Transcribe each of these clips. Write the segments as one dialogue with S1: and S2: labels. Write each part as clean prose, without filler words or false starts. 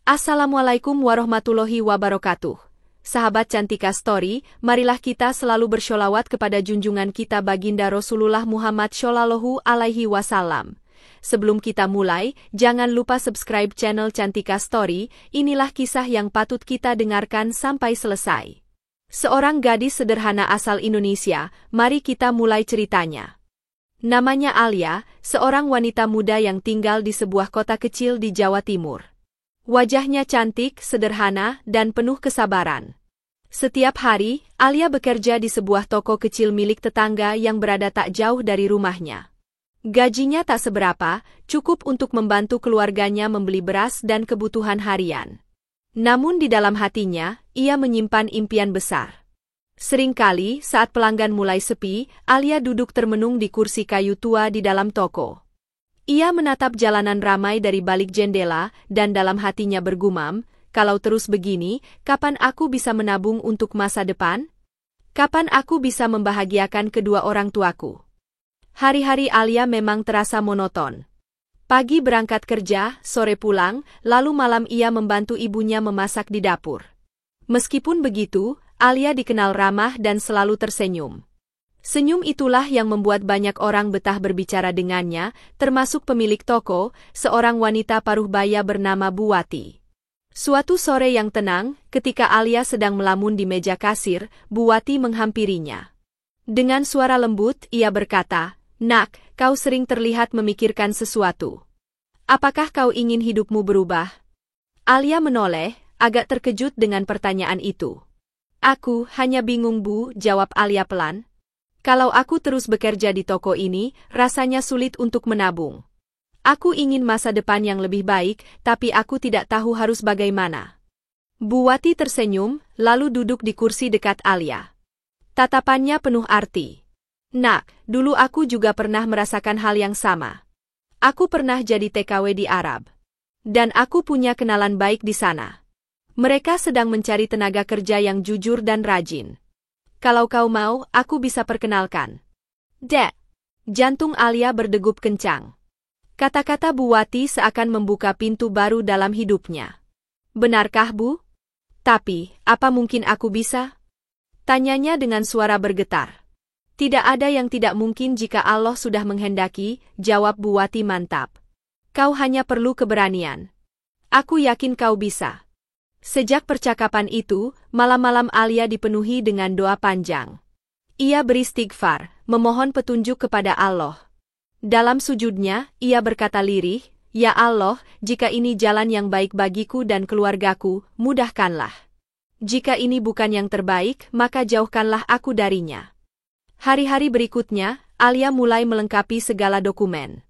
S1: Assalamualaikum warahmatullahi wabarakatuh. Sahabat Cantika Story, marilah kita selalu bersholawat kepada junjungan kita Baginda Rasulullah Muhammad Shallallahu Alaihi Wasallam. Sebelum kita mulai, jangan lupa subscribe channel Cantika Story, inilah kisah yang patut kita dengarkan sampai selesai. Seorang gadis sederhana asal Indonesia, mari kita mulai ceritanya. Namanya Alia, seorang wanita muda yang tinggal di sebuah kota kecil di Jawa Timur. Wajahnya cantik, sederhana, dan penuh kesabaran. Setiap hari, Alia bekerja di sebuah toko kecil milik tetangga yang berada tak jauh dari rumahnya. Gajinya tak seberapa, cukup untuk membantu keluarganya membeli beras dan kebutuhan harian. Namun di dalam hatinya, ia menyimpan impian besar. Seringkali, saat pelanggan mulai sepi, Alia duduk termenung di kursi kayu tua di dalam toko. Ia menatap jalanan ramai dari balik jendela, dan dalam hatinya bergumam, kalau terus begini, kapan aku bisa menabung untuk masa depan? Kapan aku bisa membahagiakan kedua orang tuaku? Hari-hari Alia memang terasa monoton. Pagi berangkat kerja, sore pulang, lalu malam ia membantu ibunya memasak di dapur. Meskipun begitu, Alia dikenal ramah dan selalu tersenyum. Senyum itulah yang membuat banyak orang betah berbicara dengannya, termasuk pemilik toko, seorang wanita paruh baya bernama Bu Wati. Suatu sore yang tenang, ketika Alia sedang melamun di meja kasir, Bu Wati menghampirinya. Dengan suara lembut, ia berkata, "Nak, kau sering terlihat memikirkan sesuatu. Apakah kau ingin hidupmu berubah?" Alia menoleh, agak terkejut dengan pertanyaan itu. "Aku hanya bingung, Bu," jawab Alia pelan. "Kalau aku terus bekerja di toko ini, rasanya sulit untuk menabung. Aku ingin masa depan yang lebih baik, tapi aku tidak tahu harus bagaimana." Bu Wati tersenyum, lalu duduk di kursi dekat Alia. Tatapannya penuh arti. "Nak, dulu aku juga pernah merasakan hal yang sama. Aku pernah jadi TKW di Arab. Dan aku punya kenalan baik di sana. Mereka sedang mencari tenaga kerja yang jujur dan rajin. Kalau kau mau, aku bisa perkenalkan." "Dek!" Jantung Alia berdegup kencang. Kata-kata Bu Wati seakan membuka pintu baru dalam hidupnya. "Benarkah, Bu? Tapi, apa mungkin aku bisa?" Tanyanya dengan suara bergetar. "Tidak ada yang tidak mungkin jika Allah sudah menghendaki," jawab Bu Wati mantap. "Kau hanya perlu keberanian. Aku yakin kau bisa." Sejak percakapan itu, malam-malam Alia dipenuhi dengan doa panjang. Ia beristighfar, memohon petunjuk kepada Allah. Dalam sujudnya, ia berkata lirih, "Ya Allah, jika ini jalan yang baik bagiku dan keluargaku, mudahkanlah. Jika ini bukan yang terbaik, maka jauhkanlah aku darinya." Hari-hari berikutnya, Alia mulai melengkapi segala dokumen.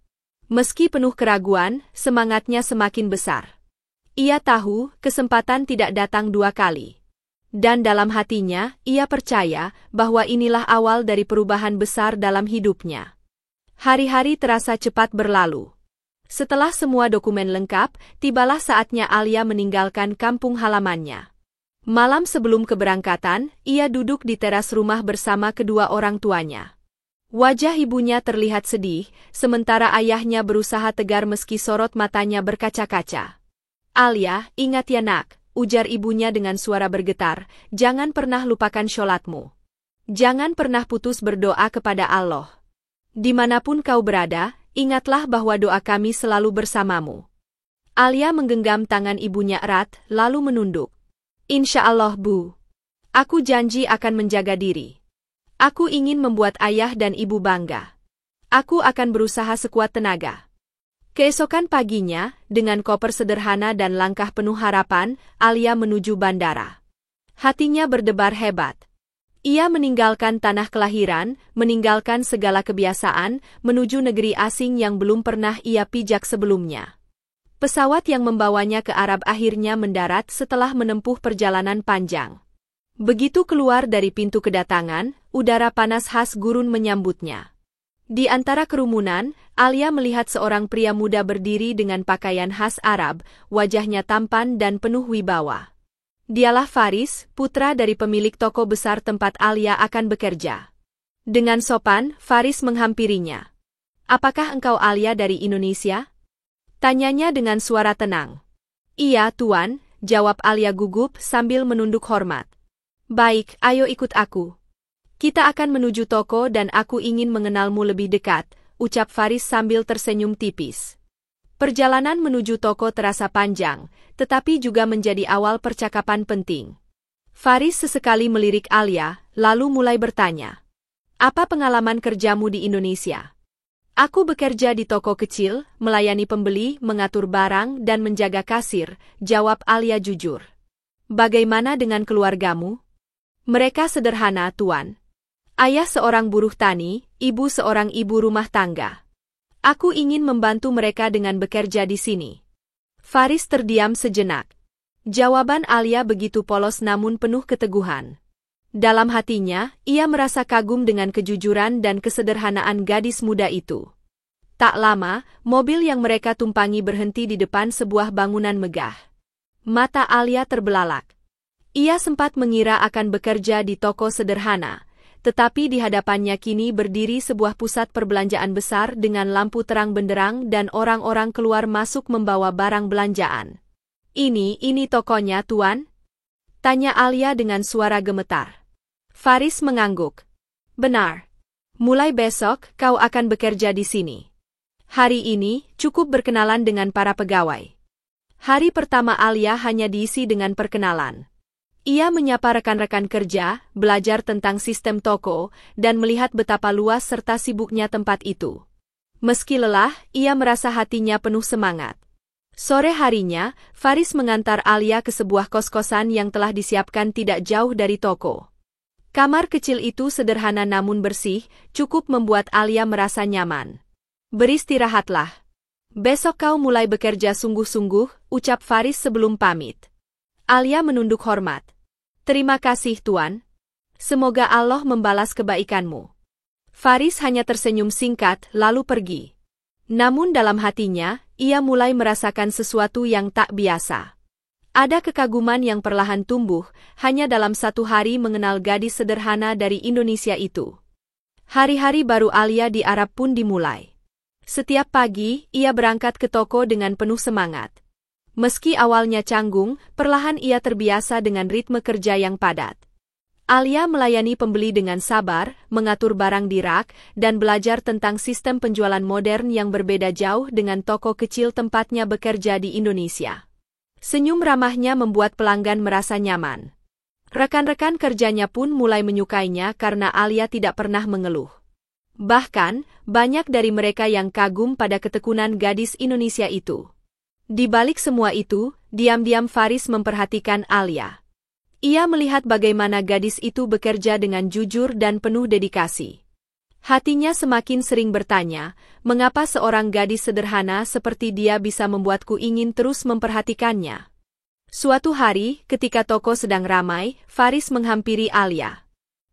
S1: Meski penuh keraguan, semangatnya semakin besar. Ia tahu kesempatan tidak datang dua kali. Dan dalam hatinya, ia percaya bahwa inilah awal dari perubahan besar dalam hidupnya. Hari-hari terasa cepat berlalu. Setelah semua dokumen lengkap, tibalah saatnya Alia meninggalkan kampung halamannya. Malam sebelum keberangkatan, ia duduk di teras rumah bersama kedua orang tuanya. Wajah ibunya terlihat sedih, sementara ayahnya berusaha tegar meski sorot matanya berkaca-kaca. "Alia, ingat ya nak," ujar ibunya dengan suara bergetar, "jangan pernah lupakan sholatmu. Jangan pernah putus berdoa kepada Allah. Dimanapun kau berada, ingatlah bahwa doa kami selalu bersamamu." Alia menggenggam tangan ibunya erat, lalu menunduk. "Insya Allah, Bu. Aku janji akan menjaga diri. Aku ingin membuat ayah dan ibu bangga. Aku akan berusaha sekuat tenaga." Keesokan paginya, dengan koper sederhana dan langkah penuh harapan, Alia menuju bandara. Hatinya berdebar hebat. Ia meninggalkan tanah kelahiran, meninggalkan segala kebiasaan, menuju negeri asing yang belum pernah ia pijak sebelumnya. Pesawat yang membawanya ke Arab akhirnya mendarat setelah menempuh perjalanan panjang. Begitu keluar dari pintu kedatangan, udara panas khas gurun menyambutnya. Di antara kerumunan, Alia melihat seorang pria muda berdiri dengan pakaian khas Arab, wajahnya tampan dan penuh wibawa. Dialah Faris, putra dari pemilik toko besar tempat Alia akan bekerja. Dengan sopan, Faris menghampirinya. "Apakah engkau Alia dari Indonesia?" tanyanya dengan suara tenang. Iya, Tuan, jawab Alia gugup sambil menunduk hormat. Baik, ayo ikut aku. Kita akan menuju toko dan aku ingin mengenalmu lebih dekat, ucap Faris sambil tersenyum tipis. Perjalanan menuju toko terasa panjang, tetapi juga menjadi awal percakapan penting. Faris sesekali melirik Alia, lalu mulai bertanya. Apa pengalaman kerjamu di Indonesia? Aku bekerja di toko kecil, melayani pembeli, mengatur barang, dan menjaga kasir, jawab Alia jujur. Bagaimana dengan keluargamu? Mereka sederhana, Tuan. Ayah seorang buruh tani, ibu seorang ibu rumah tangga. Aku ingin membantu mereka dengan bekerja di sini. Faris terdiam sejenak. Jawaban Alia begitu polos namun penuh keteguhan. Dalam hatinya, ia merasa kagum dengan kejujuran dan kesederhanaan gadis muda itu. Tak lama, mobil yang mereka tumpangi berhenti di depan sebuah bangunan megah. Mata Alia terbelalak. Ia sempat mengira akan bekerja di toko sederhana, tetapi di hadapannya kini berdiri sebuah pusat perbelanjaan besar dengan lampu terang benderang dan orang-orang keluar masuk membawa barang belanjaan. Ini tokonya, Tuan? Tanya Alia dengan suara gemetar. Faris mengangguk. Benar. Mulai besok, kau akan bekerja di sini. Hari ini, cukup berkenalan dengan para pegawai. Hari pertama Alia hanya diisi dengan perkenalan. Ia menyapa rekan-rekan kerja, belajar tentang sistem toko, dan melihat betapa luas serta sibuknya tempat itu. Meski lelah, ia merasa hatinya penuh semangat. Sore harinya, Faris mengantar Alia ke sebuah kos-kosan yang telah disiapkan tidak jauh dari toko. Kamar kecil itu sederhana namun bersih, cukup membuat Alia merasa nyaman. Beristirahatlah. Besok kau mulai bekerja sungguh-sungguh, ucap Faris sebelum pamit. Alia menunduk hormat. Terima kasih, Tuan. Semoga Allah membalas kebaikanmu. Faris hanya tersenyum singkat, lalu pergi. Namun dalam hatinya, ia mulai merasakan sesuatu yang tak biasa. Ada kekaguman yang perlahan tumbuh, hanya dalam satu hari mengenal gadis sederhana dari Indonesia itu. Hari-hari baru Alia di Arab pun dimulai. Setiap pagi, ia berangkat ke toko dengan penuh semangat. Meski awalnya canggung, perlahan ia terbiasa dengan ritme kerja yang padat. Alia melayani pembeli dengan sabar, mengatur barang di rak, dan belajar tentang sistem penjualan modern yang berbeda jauh dengan toko kecil tempatnya bekerja di Indonesia. Senyum ramahnya membuat pelanggan merasa nyaman. Rekan-rekan kerjanya pun mulai menyukainya karena Alia tidak pernah mengeluh. Bahkan, banyak dari mereka yang kagum pada ketekunan gadis Indonesia itu. Di balik semua itu, diam-diam Faris memperhatikan Alia. Ia melihat bagaimana gadis itu bekerja dengan jujur dan penuh dedikasi. Hatinya semakin sering bertanya, mengapa seorang gadis sederhana seperti dia bisa membuatku ingin terus memperhatikannya. Suatu hari, ketika toko sedang ramai, Faris menghampiri Alia.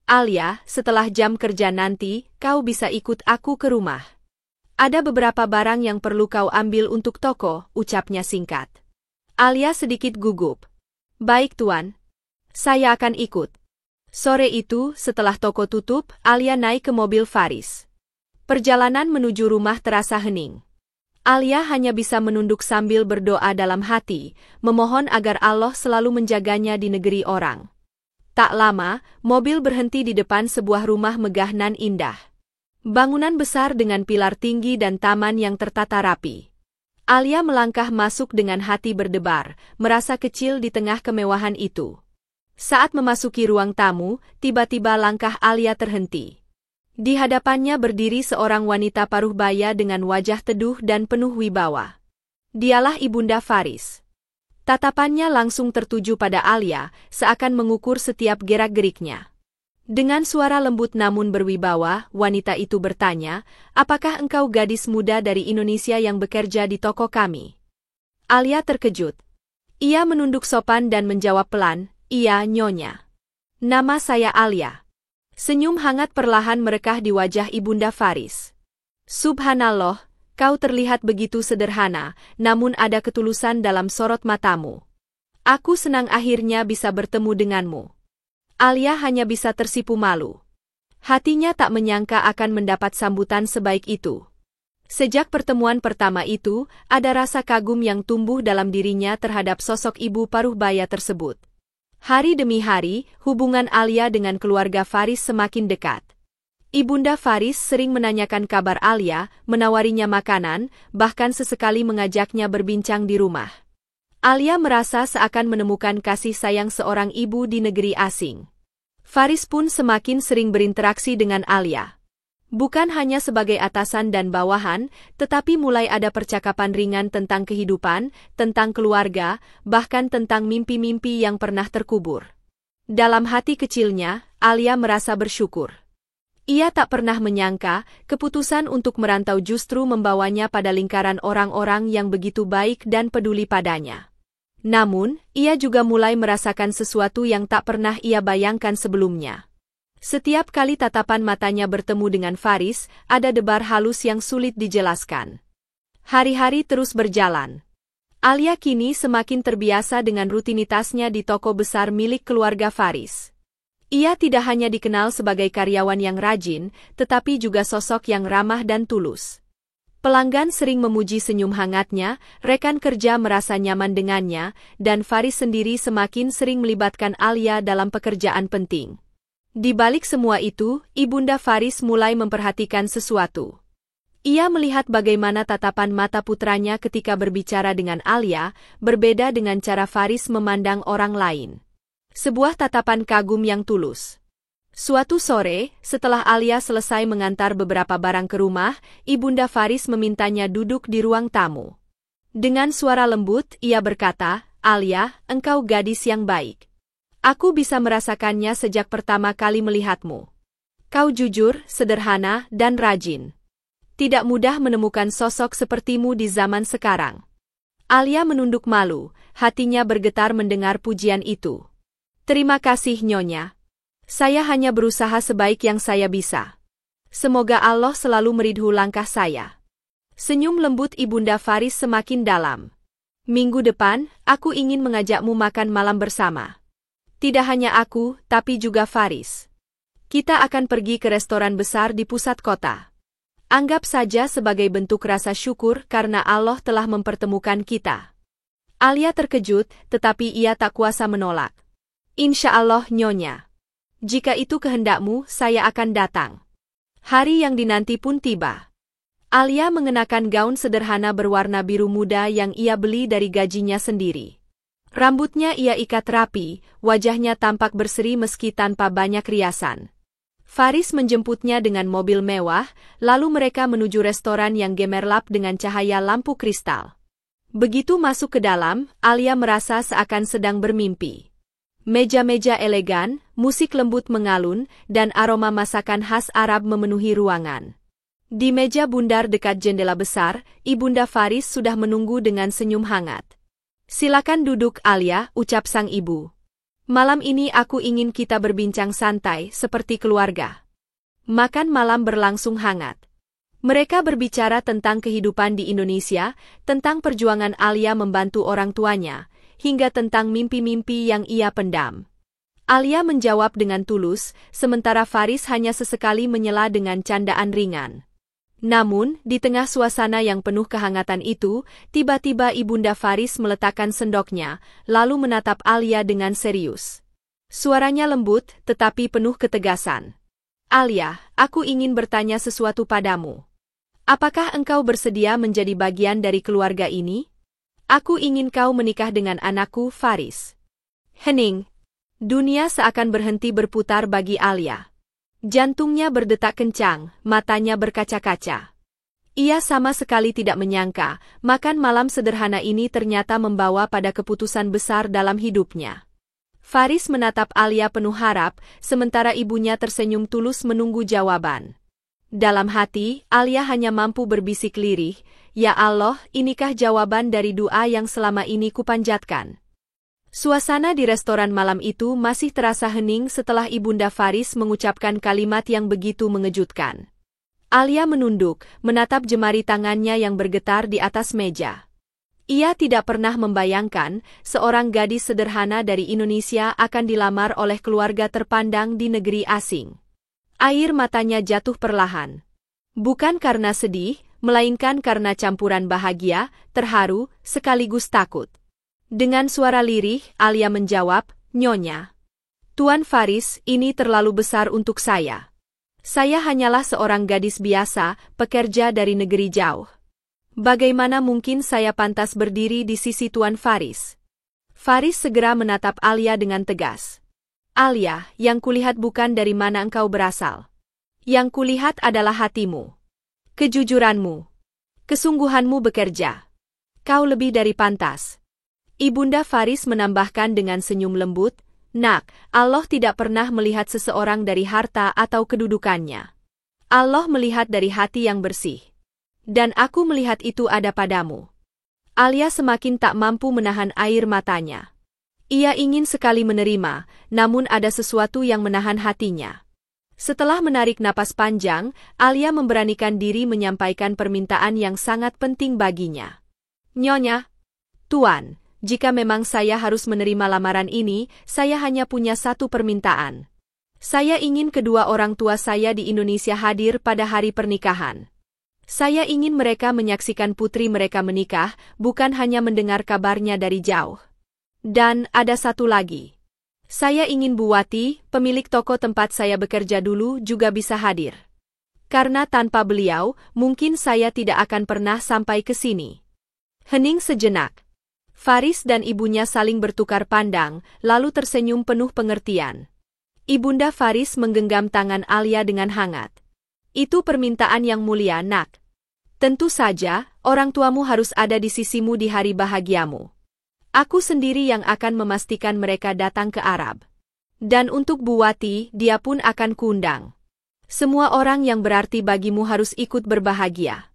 S1: Alia, setelah jam kerja nanti, kau bisa ikut aku ke rumah. Ada beberapa barang yang perlu kau ambil untuk toko, ucapnya singkat. Alia sedikit gugup. Baik, Tuan. Saya akan ikut. Sore itu, setelah toko tutup, Alia naik ke mobil Faris. Perjalanan menuju rumah terasa hening. Alia hanya bisa menunduk sambil berdoa dalam hati, memohon agar Allah selalu menjaganya di negeri orang. Tak lama, mobil berhenti di depan sebuah rumah megah nan indah. Bangunan besar dengan pilar tinggi dan taman yang tertata rapi. Alia melangkah masuk dengan hati berdebar, merasa kecil di tengah kemewahan itu. Saat memasuki ruang tamu, tiba-tiba langkah Alia terhenti. Di hadapannya berdiri seorang wanita paruh baya dengan wajah teduh dan penuh wibawa. Dialah Ibunda Faris. Tatapannya langsung tertuju pada Alia, seakan mengukur setiap gerak-geriknya. Dengan suara lembut namun berwibawa, wanita itu bertanya, apakah engkau gadis muda dari Indonesia yang bekerja di toko kami? Alia terkejut. Ia menunduk sopan dan menjawab pelan, iya, Nyonya. Nama saya Alia. Senyum hangat perlahan merekah di wajah Ibunda Faris. Subhanallah, kau terlihat begitu sederhana, namun ada ketulusan dalam sorot matamu. Aku senang akhirnya bisa bertemu denganmu. Alia hanya bisa tersipu malu. Hatinya tak menyangka akan mendapat sambutan sebaik itu. Sejak pertemuan pertama itu, ada rasa kagum yang tumbuh dalam dirinya terhadap sosok ibu paruh baya tersebut. Hari demi hari, hubungan Alia dengan keluarga Faris semakin dekat. Ibunda Faris sering menanyakan kabar Alia, menawarinya makanan, bahkan sesekali mengajaknya berbincang di rumah. Alia merasa seakan menemukan kasih sayang seorang ibu di negeri asing. Faris pun semakin sering berinteraksi dengan Alia. Bukan hanya sebagai atasan dan bawahan, tetapi mulai ada percakapan ringan tentang kehidupan, tentang keluarga, bahkan tentang mimpi-mimpi yang pernah terkubur. Dalam hati kecilnya, Alia merasa bersyukur. Ia tak pernah menyangka, keputusan untuk merantau justru membawanya pada lingkaran orang-orang yang begitu baik dan peduli padanya. Namun, ia juga mulai merasakan sesuatu yang tak pernah ia bayangkan sebelumnya. Setiap kali tatapan matanya bertemu dengan Faris, ada debar halus yang sulit dijelaskan. Hari-hari terus berjalan. Alia kini semakin terbiasa dengan rutinitasnya di toko besar milik keluarga Faris. Ia tidak hanya dikenal sebagai karyawan yang rajin, tetapi juga sosok yang ramah dan tulus. Pelanggan sering memuji senyum hangatnya, rekan kerja merasa nyaman dengannya, dan Faris sendiri semakin sering melibatkan Alia dalam pekerjaan penting. Di balik semua itu, Ibunda Faris mulai memperhatikan sesuatu. Ia melihat bagaimana tatapan mata putranya ketika berbicara dengan Alia, berbeda dengan cara Faris memandang orang lain. Sebuah tatapan kagum yang tulus. Suatu sore, setelah Alia selesai mengantar beberapa barang ke rumah, Ibunda Faris memintanya duduk di ruang tamu. Dengan suara lembut, ia berkata, "Alia, engkau gadis yang baik. Aku bisa merasakannya sejak pertama kali melihatmu. Kau jujur, sederhana, dan rajin. Tidak mudah menemukan sosok sepertimu di zaman sekarang." Alia menunduk malu, hatinya bergetar mendengar pujian itu. "Terima kasih, Nyonya. Saya hanya berusaha sebaik yang saya bisa. Semoga Allah selalu meridhu langkah saya." Senyum lembut Ibunda Faris semakin dalam. "Minggu depan, aku ingin mengajakmu makan malam bersama. Tidak hanya aku, tapi juga Faris. Kita akan pergi ke restoran besar di pusat kota. Anggap saja sebagai bentuk rasa syukur karena Allah telah mempertemukan kita." Alia terkejut, tetapi ia tak kuasa menolak. "Insya Allah, Nyonya. Jika itu kehendakmu, saya akan datang." Hari yang dinanti pun tiba. Alia mengenakan gaun sederhana berwarna biru muda yang ia beli dari gajinya sendiri. Rambutnya ia ikat rapi, wajahnya tampak berseri meski tanpa banyak riasan. Faris menjemputnya dengan mobil mewah, lalu mereka menuju restoran yang gemerlap dengan cahaya lampu kristal. Begitu masuk ke dalam, Alia merasa seakan sedang bermimpi. Meja-meja elegan, musik lembut mengalun, dan aroma masakan khas Arab memenuhi ruangan. Di meja bundar dekat jendela besar, Ibunda Faris sudah menunggu dengan senyum hangat. "Silakan duduk, Alia," ucap sang ibu. "Malam ini aku ingin kita berbincang santai, seperti keluarga." Makan malam berlangsung hangat. Mereka berbicara tentang kehidupan di Indonesia, tentang perjuangan Alia membantu orang tuanya, hingga tentang mimpi-mimpi yang ia pendam. Alia menjawab dengan tulus, sementara Faris hanya sesekali menyela dengan candaan ringan. Namun, di tengah suasana yang penuh kehangatan itu, tiba-tiba Ibunda Faris meletakkan sendoknya, lalu menatap Alia dengan serius. Suaranya lembut, tetapi penuh ketegasan. "Alia, aku ingin bertanya sesuatu padamu. Apakah engkau bersedia menjadi bagian dari keluarga ini? Aku ingin kau menikah dengan anakku, Faris." Hening. Dunia seakan berhenti berputar bagi Alia. Jantungnya berdetak kencang, matanya berkaca-kaca. Ia sama sekali tidak menyangka, makan malam sederhana ini ternyata membawa pada keputusan besar dalam hidupnya. Faris menatap Alia penuh harap, sementara ibunya tersenyum tulus menunggu jawaban. Dalam hati, Alia hanya mampu berbisik lirih, "Ya Allah, inikah jawaban dari doa yang selama ini kupanjatkan?" Suasana di restoran malam itu masih terasa hening setelah Ibunda Faris mengucapkan kalimat yang begitu mengejutkan. Alia menunduk, menatap jemari tangannya yang bergetar di atas meja. Ia tidak pernah membayangkan seorang gadis sederhana dari Indonesia akan dilamar oleh keluarga terpandang di negeri asing. Air matanya jatuh perlahan. Bukan karena sedih, melainkan karena campuran bahagia, terharu, sekaligus takut. Dengan suara lirih, Alia menjawab, "Nyonya. Tuan Faris, ini terlalu besar untuk saya. Saya hanyalah seorang gadis biasa, pekerja dari negeri jauh. Bagaimana mungkin saya pantas berdiri di sisi Tuan Faris?" Faris segera menatap Alia dengan tegas. "Alia, yang kulihat bukan dari mana engkau berasal. Yang kulihat adalah hatimu, kejujuranmu, kesungguhanmu bekerja. Kau lebih dari pantas." Ibunda Faris menambahkan dengan senyum lembut, "Nak, Allah tidak pernah melihat seseorang dari harta atau kedudukannya. Allah melihat dari hati yang bersih. Dan aku melihat itu ada padamu." Alia semakin tak mampu menahan air matanya. Ia ingin sekali menerima, namun ada sesuatu yang menahan hatinya. Setelah menarik napas panjang, Alia memberanikan diri menyampaikan permintaan yang sangat penting baginya. "Nyonya, Tuan, jika memang saya harus menerima lamaran ini, saya hanya punya satu permintaan. Saya ingin kedua orang tua saya di Indonesia hadir pada hari pernikahan. Saya ingin mereka menyaksikan putri mereka menikah, bukan hanya mendengar kabarnya dari jauh. Dan ada satu lagi. Saya ingin Bu Wati, pemilik toko tempat saya bekerja dulu, juga bisa hadir. Karena tanpa beliau, mungkin saya tidak akan pernah sampai ke sini." Hening sejenak. Faris dan ibunya saling bertukar pandang, lalu tersenyum penuh pengertian. Ibunda Faris menggenggam tangan Alia dengan hangat. "Itu permintaan yang mulia, Nak. Tentu saja, orang tuamu harus ada di sisimu di hari bahagiamu. Aku sendiri yang akan memastikan mereka datang ke Arab. Dan untuk Bu Wati, dia pun akan kuundang. Semua orang yang berarti bagimu harus ikut berbahagia."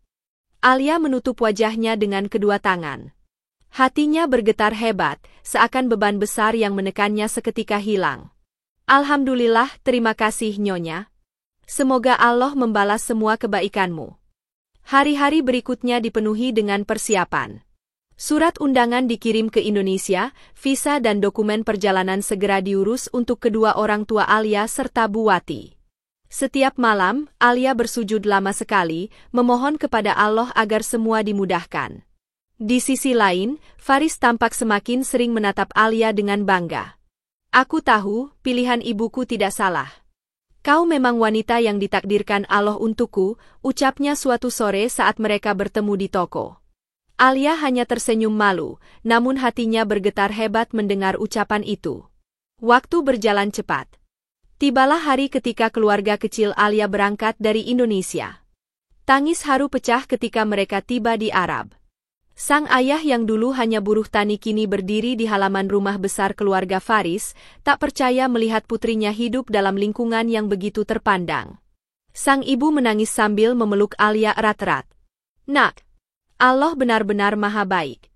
S1: Alia menutup wajahnya dengan kedua tangan. Hatinya bergetar hebat, seakan beban besar yang menekannya seketika hilang. "Alhamdulillah, terima kasih Nyonya. Semoga Allah membalas semua kebaikanmu." Hari-hari berikutnya dipenuhi dengan persiapan. Surat undangan dikirim ke Indonesia, visa dan dokumen perjalanan segera diurus untuk kedua orang tua Alia serta Bu Wati. Setiap malam, Alia bersujud lama sekali, memohon kepada Allah agar semua dimudahkan. Di sisi lain, Faris tampak semakin sering menatap Alia dengan bangga. "Aku tahu, pilihan ibuku tidak salah. Kau memang wanita yang ditakdirkan Allah untukku," ucapnya suatu sore saat mereka bertemu di toko. Alia hanya tersenyum malu, namun hatinya bergetar hebat mendengar ucapan itu. Waktu berjalan cepat. Tibalah hari ketika keluarga kecil Alia berangkat dari Indonesia. Tangis haru pecah ketika mereka tiba di Arab. Sang ayah yang dulu hanya buruh tani kini berdiri di halaman rumah besar keluarga Faris, tak percaya melihat putrinya hidup dalam lingkungan yang begitu terpandang. Sang ibu menangis sambil memeluk Alia erat-erat. "Nak, Allah benar-benar maha baik.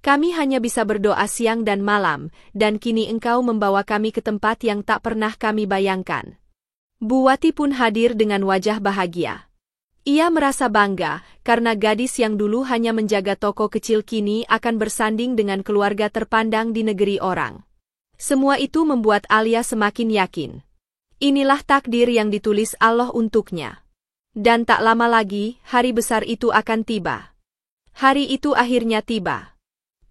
S1: Kami hanya bisa berdoa siang dan malam, dan kini engkau membawa kami ke tempat yang tak pernah kami bayangkan." Bu Wati pun hadir dengan wajah bahagia. Ia merasa bangga, karena gadis yang dulu hanya menjaga toko kecil kini akan bersanding dengan keluarga terpandang di negeri orang. Semua itu membuat Alia semakin yakin. Inilah takdir yang ditulis Allah untuknya. Dan tak lama lagi, hari besar itu akan tiba. Hari itu akhirnya tiba.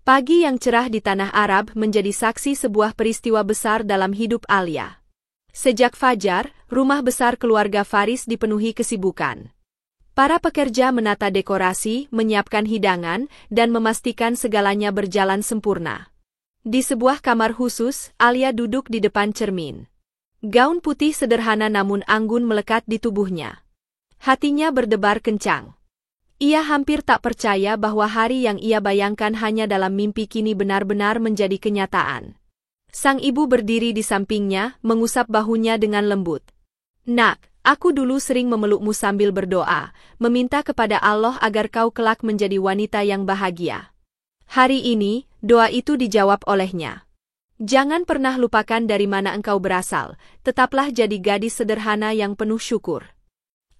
S1: Pagi yang cerah di tanah Arab menjadi saksi sebuah peristiwa besar dalam hidup Alia. Sejak fajar, rumah besar keluarga Faris dipenuhi kesibukan. Para pekerja menata dekorasi, menyiapkan hidangan, dan memastikan segalanya berjalan sempurna. Di sebuah kamar khusus, Alia duduk di depan cermin. Gaun putih sederhana namun anggun melekat di tubuhnya. Hatinya berdebar kencang. Ia hampir tak percaya bahwa hari yang ia bayangkan hanya dalam mimpi kini benar-benar menjadi kenyataan. Sang ibu berdiri di sampingnya, mengusap bahunya dengan lembut. "Nak, aku dulu sering memelukmu sambil berdoa, meminta kepada Allah agar kau kelak menjadi wanita yang bahagia. Hari ini, doa itu dijawab olehnya. Jangan pernah lupakan dari mana engkau berasal, tetaplah jadi gadis sederhana yang penuh syukur."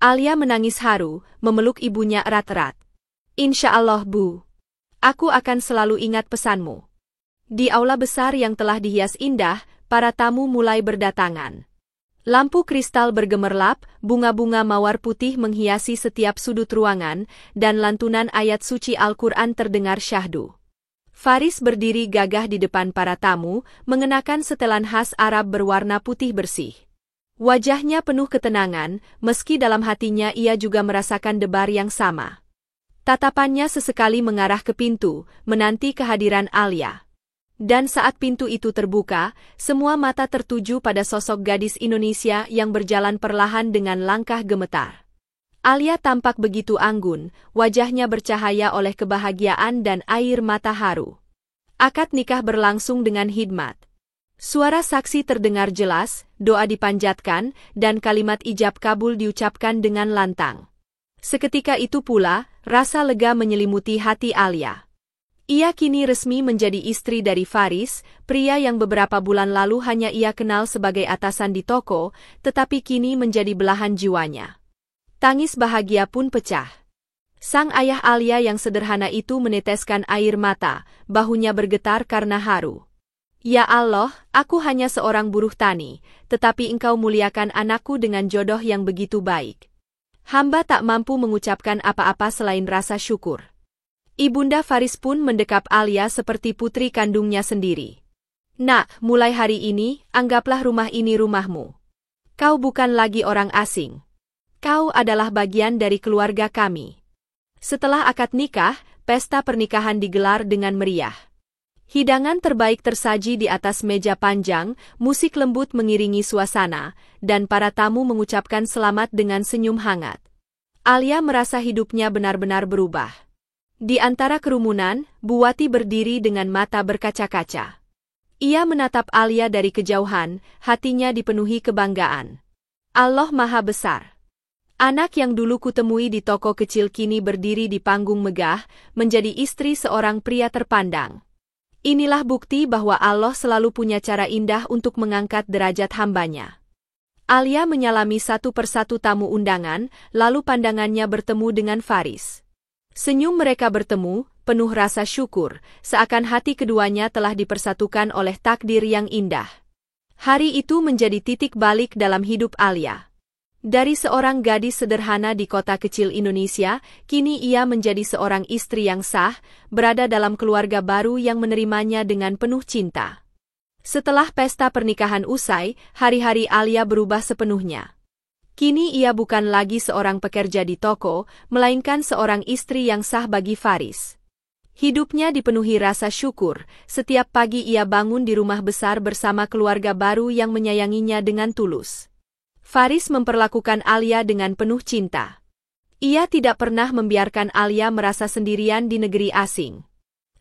S1: Alia menangis haru, memeluk ibunya erat-erat. "Insya Allah, Bu. Aku akan selalu ingat pesanmu." Di aula besar yang telah dihias indah, para tamu mulai berdatangan. Lampu kristal bergemerlap, bunga-bunga mawar putih menghiasi setiap sudut ruangan, dan lantunan ayat suci Al-Quran terdengar syahdu. Faris berdiri gagah di depan para tamu, mengenakan setelan khas Arab berwarna putih bersih. Wajahnya penuh ketenangan, meski dalam hatinya ia juga merasakan debar yang sama. Tatapannya sesekali mengarah ke pintu, menanti kehadiran Alia. Dan saat pintu itu terbuka, semua mata tertuju pada sosok gadis Indonesia yang berjalan perlahan dengan langkah gemetar. Alia tampak begitu anggun, wajahnya bercahaya oleh kebahagiaan dan air mata haru. Akad nikah berlangsung dengan hikmat. Suara saksi terdengar jelas, doa dipanjatkan, dan kalimat ijab kabul diucapkan dengan lantang. Seketika itu pula, rasa lega menyelimuti hati Alia. Ia kini resmi menjadi istri dari Faris, pria yang beberapa bulan lalu hanya ia kenal sebagai atasan di toko, tetapi kini menjadi belahan jiwanya. Tangis bahagia pun pecah. Sang ayah Alia yang sederhana itu meneteskan air mata, bahunya bergetar karena haru. Ya Allah, aku hanya seorang buruh tani, tetapi Engkau muliakan anakku dengan jodoh yang begitu baik. Hamba tak mampu mengucapkan apa-apa selain rasa syukur. Ibunda Faris pun mendekap Alia seperti putri kandungnya sendiri. Nak, mulai hari ini, anggaplah rumah ini rumahmu. Kau bukan lagi orang asing. Kau adalah bagian dari keluarga kami. Setelah akad nikah, pesta pernikahan digelar dengan meriah. Hidangan terbaik tersaji di atas meja panjang, musik lembut mengiringi suasana, dan para tamu mengucapkan selamat dengan senyum hangat. Alia merasa hidupnya benar-benar berubah. Di antara kerumunan, Buwati berdiri dengan mata berkaca-kaca. Ia menatap Alia dari kejauhan, hatinya dipenuhi kebanggaan. Allah Maha Besar. Anak yang dulu kutemui di toko kecil kini berdiri di panggung megah, menjadi istri seorang pria terpandang. Inilah bukti bahwa Allah selalu punya cara indah untuk mengangkat derajat hambanya. Alia menyalami satu persatu tamu undangan, lalu pandangannya bertemu dengan Faris. Senyum mereka bertemu, penuh rasa syukur, seakan hati keduanya telah dipersatukan oleh takdir yang indah. Hari itu menjadi titik balik dalam hidup Alia. Dari seorang gadis sederhana di kota kecil Indonesia, kini ia menjadi seorang istri yang sah, berada dalam keluarga baru yang menerimanya dengan penuh cinta. Setelah pesta pernikahan usai, hari-hari Alia berubah sepenuhnya. Kini ia bukan lagi seorang pekerja di toko, melainkan seorang istri yang sah bagi Faris. Hidupnya dipenuhi rasa syukur, setiap pagi ia bangun di rumah besar bersama keluarga baru yang menyayanginya dengan tulus. Faris memperlakukan Alia dengan penuh cinta. Ia tidak pernah membiarkan Alia merasa sendirian di negeri asing.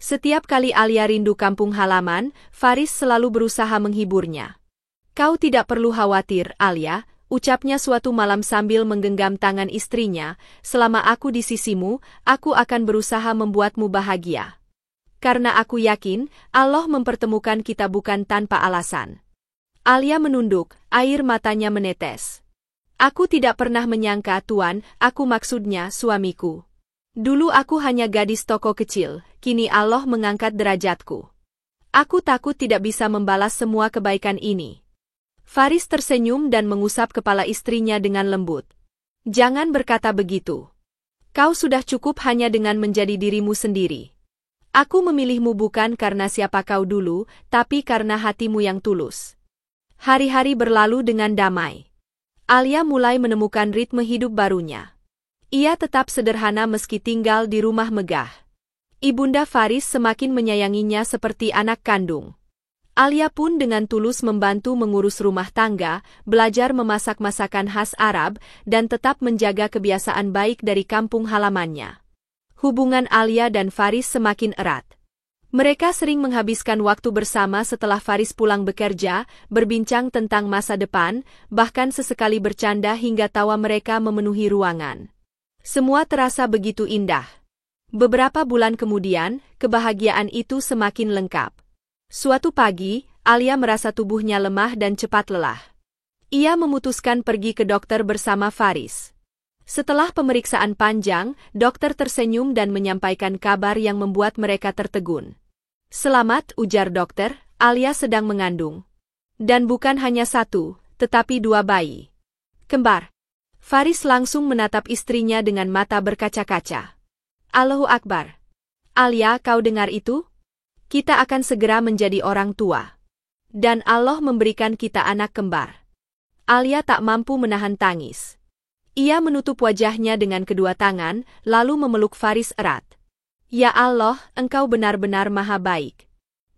S1: Setiap kali Alia rindu kampung halaman, Faris selalu berusaha menghiburnya. Kau tidak perlu khawatir, Alia, ucapnya suatu malam sambil menggenggam tangan istrinya, selama aku di sisimu, aku akan berusaha membuatmu bahagia. Karena aku yakin, Allah mempertemukan kita bukan tanpa alasan. Alia menunduk, air matanya menetes. Aku tidak pernah menyangka, Tuan, aku maksudnya suamiku. Dulu aku hanya gadis toko kecil, kini Allah mengangkat derajatku. Aku takut tidak bisa membalas semua kebaikan ini. Faris tersenyum dan mengusap kepala istrinya dengan lembut. Jangan berkata begitu. Kau sudah cukup hanya dengan menjadi dirimu sendiri. Aku memilihmu bukan karena siapa kau dulu, tapi karena hatimu yang tulus. Hari-hari berlalu dengan damai. Alia mulai menemukan ritme hidup barunya. Ia tetap sederhana meski tinggal di rumah megah. Ibunda Faris semakin menyayanginya seperti anak kandung. Alia pun dengan tulus membantu mengurus rumah tangga, belajar memasak masakan khas Arab, dan tetap menjaga kebiasaan baik dari kampung halamannya. Hubungan Alia dan Faris semakin erat. Mereka sering menghabiskan waktu bersama setelah Faris pulang bekerja, berbincang tentang masa depan, bahkan sesekali bercanda hingga tawa mereka memenuhi ruangan. Semua terasa begitu indah. Beberapa bulan kemudian, kebahagiaan itu semakin lengkap. Suatu pagi, Alia merasa tubuhnya lemah dan cepat lelah. Ia memutuskan pergi ke dokter bersama Faris. Setelah pemeriksaan panjang, dokter tersenyum dan menyampaikan kabar yang membuat mereka tertegun. Selamat, ujar dokter, Alia sedang mengandung. Dan bukan hanya satu, tetapi 2 bayi kembar. Faris langsung menatap istrinya dengan mata berkaca-kaca. Allahu Akbar. Alia, kau dengar itu? Kita akan segera menjadi orang tua. Dan Allah memberikan kita anak kembar. Alia tak mampu menahan tangis. Ia menutup wajahnya dengan kedua tangan, lalu memeluk Faris erat. Ya Allah, Engkau benar-benar maha baik.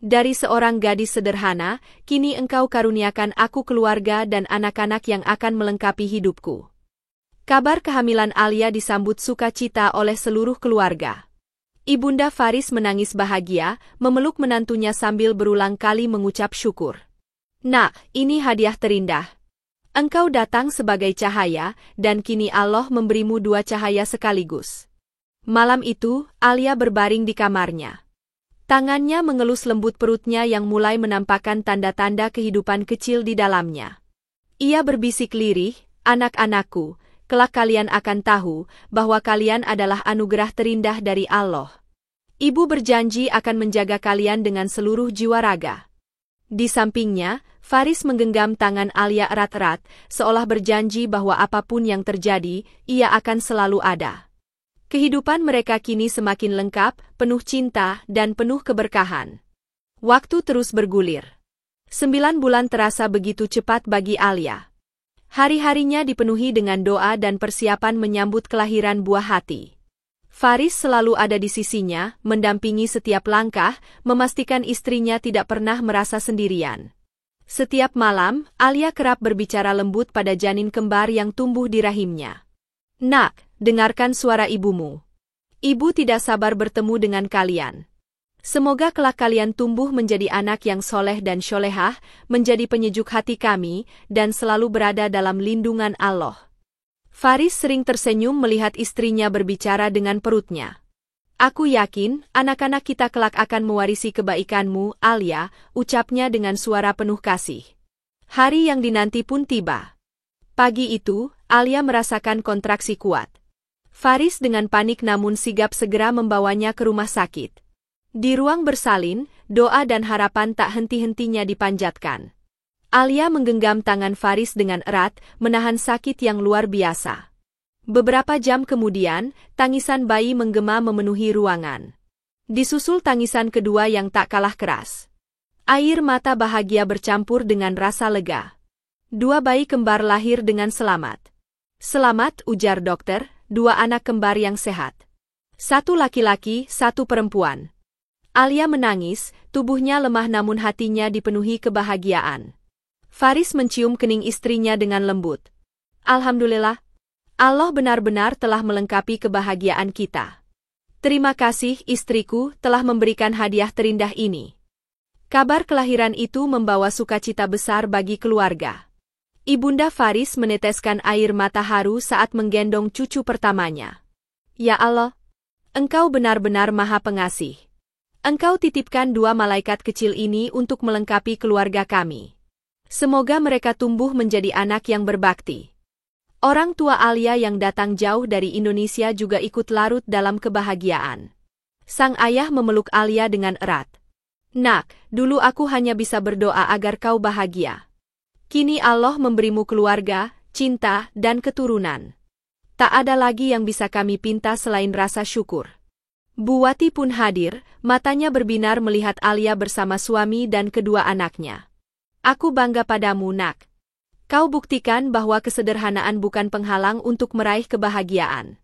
S1: Dari seorang gadis sederhana, kini Engkau karuniakan aku keluarga dan anak-anak yang akan melengkapi hidupku. Kabar kehamilan Alia disambut sukacita oleh seluruh keluarga. Ibunda Faris menangis bahagia, memeluk menantunya sambil berulang kali mengucap syukur. Nak, ini hadiah terindah. Engkau datang sebagai cahaya, dan kini Allah memberimu 2 cahaya sekaligus. Malam itu, Alia berbaring di kamarnya. Tangannya mengelus lembut perutnya yang mulai menampakkan tanda-tanda kehidupan kecil di dalamnya. Ia berbisik lirih, anak-anakku, kelak kalian akan tahu bahwa kalian adalah anugerah terindah dari Allah. Ibu berjanji akan menjaga kalian dengan seluruh jiwa raga. Di sampingnya, Faris menggenggam tangan Alia erat-erat, seolah berjanji bahwa apapun yang terjadi, ia akan selalu ada. Kehidupan mereka kini semakin lengkap, penuh cinta, dan penuh keberkahan. Waktu terus bergulir. 9 bulan terasa begitu cepat bagi Alia. Hari-harinya dipenuhi dengan doa dan persiapan menyambut kelahiran buah hati. Faris selalu ada di sisinya, mendampingi setiap langkah, memastikan istrinya tidak pernah merasa sendirian. Setiap malam, Alia kerap berbicara lembut pada janin kembar yang tumbuh di rahimnya. Nak, dengarkan suara ibumu. Ibu tidak sabar bertemu dengan kalian. Semoga kelak kalian tumbuh menjadi anak yang soleh dan sholehah, menjadi penyejuk hati kami, dan selalu berada dalam lindungan Allah. Faris sering tersenyum melihat istrinya berbicara dengan perutnya. Aku yakin, anak-anak kita kelak akan mewarisi kebaikanmu, Alia, ucapnya dengan suara penuh kasih. Hari yang dinanti pun tiba. Pagi itu, Alia merasakan kontraksi kuat. Faris dengan panik namun sigap segera membawanya ke rumah sakit. Di ruang bersalin, doa dan harapan tak henti-hentinya dipanjatkan. Alia menggenggam tangan Faris dengan erat, menahan sakit yang luar biasa. Beberapa jam kemudian, tangisan bayi menggema memenuhi ruangan. Disusul tangisan kedua yang tak kalah keras. Air mata bahagia bercampur dengan rasa lega. 2 bayi kembar lahir dengan selamat. Selamat, ujar dokter, 2 anak kembar yang sehat. 1 laki-laki, 1 perempuan. Alia menangis, tubuhnya lemah namun hatinya dipenuhi kebahagiaan. Faris mencium kening istrinya dengan lembut. Alhamdulillah, Allah benar-benar telah melengkapi kebahagiaan kita. Terima kasih istriku telah memberikan hadiah terindah ini. Kabar kelahiran itu membawa sukacita besar bagi keluarga. Ibunda Faris meneteskan air mata haru saat menggendong cucu pertamanya. Ya Allah, Engkau benar-benar maha pengasih. Engkau titipkan 2 malaikat kecil ini untuk melengkapi keluarga kami. Semoga mereka tumbuh menjadi anak yang berbakti. Orang tua Alia yang datang jauh dari Indonesia juga ikut larut dalam kebahagiaan. Sang ayah memeluk Alia dengan erat. Nak, dulu aku hanya bisa berdoa agar kau bahagia. Kini Allah memberimu keluarga, cinta, dan keturunan. Tak ada lagi yang bisa kami pinta selain rasa syukur. Bu Wati pun hadir, matanya berbinar melihat Alia bersama suami dan kedua anaknya. Aku bangga padamu, Nak. Kau buktikan bahwa kesederhanaan bukan penghalang untuk meraih kebahagiaan.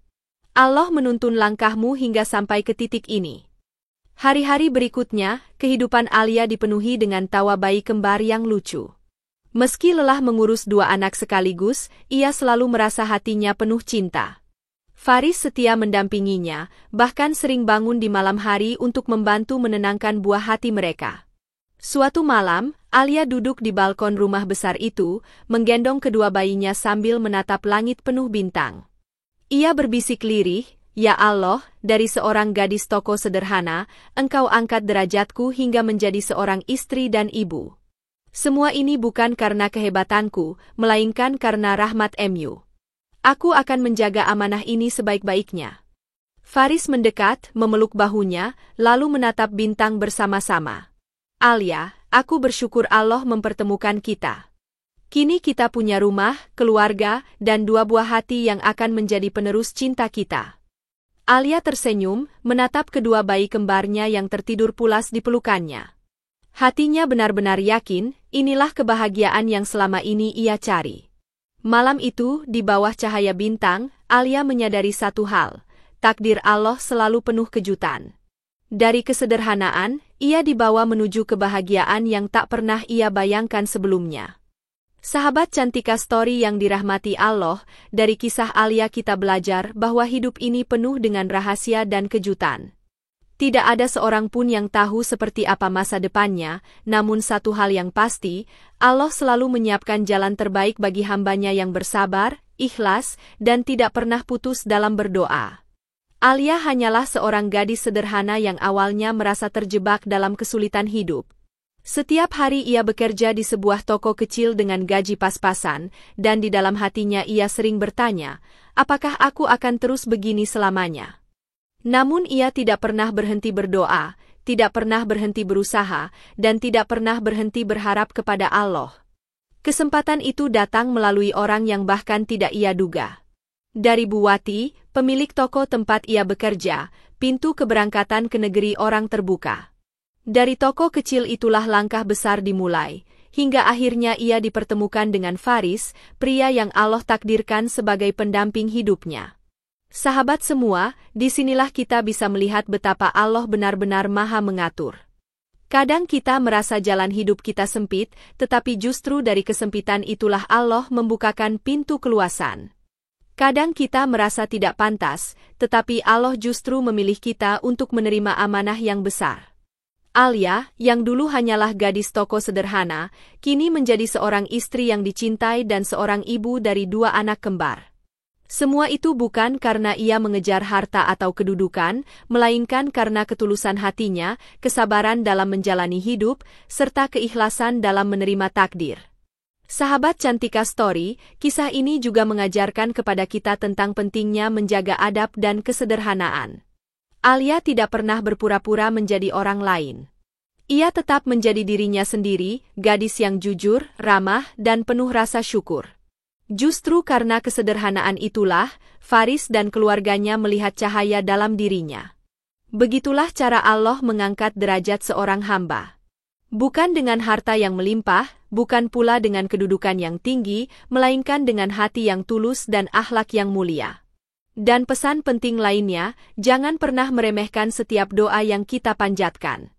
S1: Allah menuntun langkahmu hingga sampai ke titik ini. Hari-hari berikutnya, kehidupan Alia dipenuhi dengan tawa bayi kembar yang lucu. Meski lelah mengurus 2 anak sekaligus, ia selalu merasa hatinya penuh cinta. Faris setia mendampinginya, bahkan sering bangun di malam hari untuk membantu menenangkan buah hati mereka. Suatu malam, Alia duduk di balkon rumah besar itu, menggendong kedua bayinya sambil menatap langit penuh bintang. Ia berbisik lirih, Ya Allah, dari seorang gadis toko sederhana, Engkau angkat derajatku hingga menjadi seorang istri dan ibu. Semua ini bukan karena kehebatanku, melainkan karena rahmat MU. Aku akan menjaga amanah ini sebaik-baiknya. Faris mendekat, memeluk bahunya, lalu menatap bintang bersama-sama. Alia, aku bersyukur Allah mempertemukan kita. Kini kita punya rumah, keluarga, dan 2 buah hati yang akan menjadi penerus cinta kita. Alia tersenyum, menatap kedua bayi kembarnya yang tertidur pulas di pelukannya. Hatinya benar-benar yakin, inilah kebahagiaan yang selama ini ia cari. Malam itu, di bawah cahaya bintang, Alia menyadari satu hal, takdir Allah selalu penuh kejutan. Dari kesederhanaan, ia dibawa menuju kebahagiaan yang tak pernah ia bayangkan sebelumnya. Sahabat Cantika Story yang dirahmati Allah, dari kisah Alia kita belajar bahwa hidup ini penuh dengan rahasia dan kejutan. Tidak ada seorang pun yang tahu seperti apa masa depannya, namun satu hal yang pasti, Allah selalu menyiapkan jalan terbaik bagi hambanya yang bersabar, ikhlas, dan tidak pernah putus dalam berdoa. Alia hanyalah seorang gadis sederhana yang awalnya merasa terjebak dalam kesulitan hidup. Setiap hari ia bekerja di sebuah toko kecil dengan gaji pas-pasan, dan di dalam hatinya ia sering bertanya, apakah aku akan terus begini selamanya? Namun ia tidak pernah berhenti berdoa, tidak pernah berhenti berusaha, dan tidak pernah berhenti berharap kepada Allah. Kesempatan itu datang melalui orang yang bahkan tidak ia duga. Dari Bu Wati, pemilik toko tempat ia bekerja, pintu keberangkatan ke negeri orang terbuka. Dari toko kecil itulah langkah besar dimulai, hingga akhirnya ia dipertemukan dengan Faris, pria yang Allah takdirkan sebagai pendamping hidupnya. Sahabat semua, disinilah kita bisa melihat betapa Allah benar-benar maha mengatur. Kadang kita merasa jalan hidup kita sempit, tetapi justru dari kesempitan itulah Allah membukakan pintu keluasan. Kadang kita merasa tidak pantas, tetapi Allah justru memilih kita untuk menerima amanah yang besar. Alia, yang dulu hanyalah gadis toko sederhana, kini menjadi seorang istri yang dicintai dan seorang ibu dari 2 anak kembar. Semua itu bukan karena ia mengejar harta atau kedudukan, melainkan karena ketulusan hatinya, kesabaran dalam menjalani hidup, serta keikhlasan dalam menerima takdir. Sahabat Cantika Story, kisah ini juga mengajarkan kepada kita tentang pentingnya menjaga adab dan kesederhanaan. Alia tidak pernah berpura-pura menjadi orang lain. Ia tetap menjadi dirinya sendiri, gadis yang jujur, ramah, dan penuh rasa syukur. Justru karena kesederhanaan itulah, Faris dan keluarganya melihat cahaya dalam dirinya. Begitulah cara Allah mengangkat derajat seorang hamba. Bukan dengan harta yang melimpah, bukan pula dengan kedudukan yang tinggi, melainkan dengan hati yang tulus dan akhlak yang mulia. Dan pesan penting lainnya, jangan pernah meremehkan setiap doa yang kita panjatkan.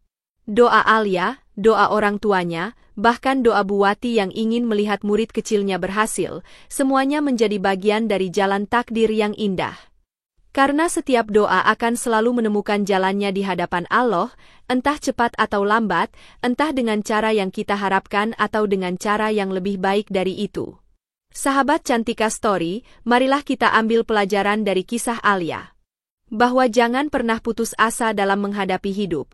S1: Doa Alia, doa orang tuanya, bahkan doa Bu Wati yang ingin melihat murid kecilnya berhasil, semuanya menjadi bagian dari jalan takdir yang indah. Karena setiap doa akan selalu menemukan jalannya di hadapan Allah, entah cepat atau lambat, entah dengan cara yang kita harapkan atau dengan cara yang lebih baik dari itu. Sahabat Cantika Story, marilah kita ambil pelajaran dari kisah Alia. Bahwa jangan pernah putus asa dalam menghadapi hidup.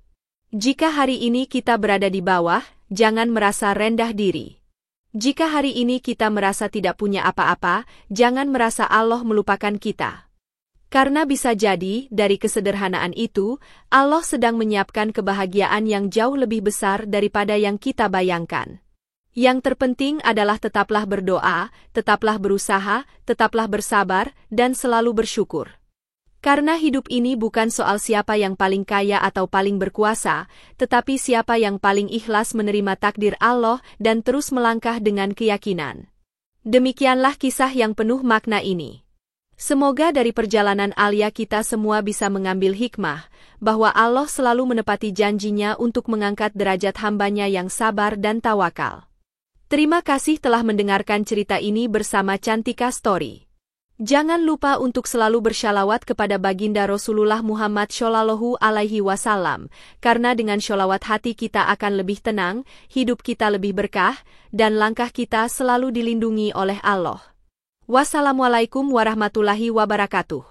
S1: Jika hari ini kita berada di bawah, jangan merasa rendah diri. Jika hari ini kita merasa tidak punya apa-apa, jangan merasa Allah melupakan kita. Karena bisa jadi, dari kesederhanaan itu, Allah sedang menyiapkan kebahagiaan yang jauh lebih besar daripada yang kita bayangkan. Yang terpenting adalah tetaplah berdoa, tetaplah berusaha, tetaplah bersabar, dan selalu bersyukur. Karena hidup ini bukan soal siapa yang paling kaya atau paling berkuasa, tetapi siapa yang paling ikhlas menerima takdir Allah dan terus melangkah dengan keyakinan. Demikianlah kisah yang penuh makna ini. Semoga dari perjalanan Alia kita semua bisa mengambil hikmah, bahwa Allah selalu menepati janjinya untuk mengangkat derajat hambanya yang sabar dan tawakal. Terima kasih telah mendengarkan cerita ini bersama Cantika Story. Jangan lupa untuk selalu bershalawat kepada Baginda Rasulullah Muhammad SAW, karena dengan sholawat hati kita akan lebih tenang, hidup kita lebih berkah, dan langkah kita selalu dilindungi oleh Allah. Wassalamualaikum warahmatullahi wabarakatuh.